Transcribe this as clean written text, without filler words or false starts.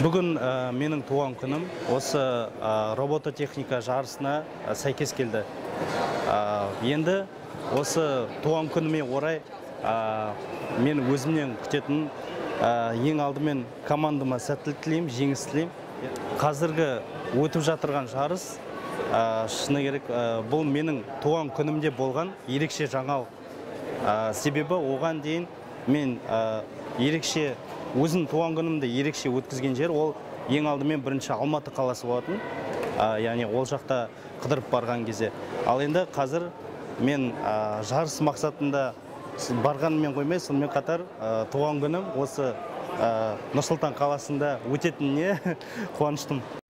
Бүгін менің туған күнім осы робототехника жарысына сәйкес келді. Енді осы туған күніме орай мен өзімнен күтетін ең алдымен командама сәттілік тілеймін, жеңіс тілеймін. Қазіргі өтіп жатырған жарыс, шыны керек, бұл менің туған күнімде болған ерекше жаңалық. Себебі оған дейін мен ерекше өзім туған күнімді ерекше өткізген жер ол ең алдымен бірінші Алматы қаласы болатын. Яғни ол жақта қыдырып барған кезде. Ал енді қазір мен жарыс мақсатында барғанымен қоймай, сонымен қатар туған күнім осы Нұр Сұлтан қаласында өтетініне қуаныштымын.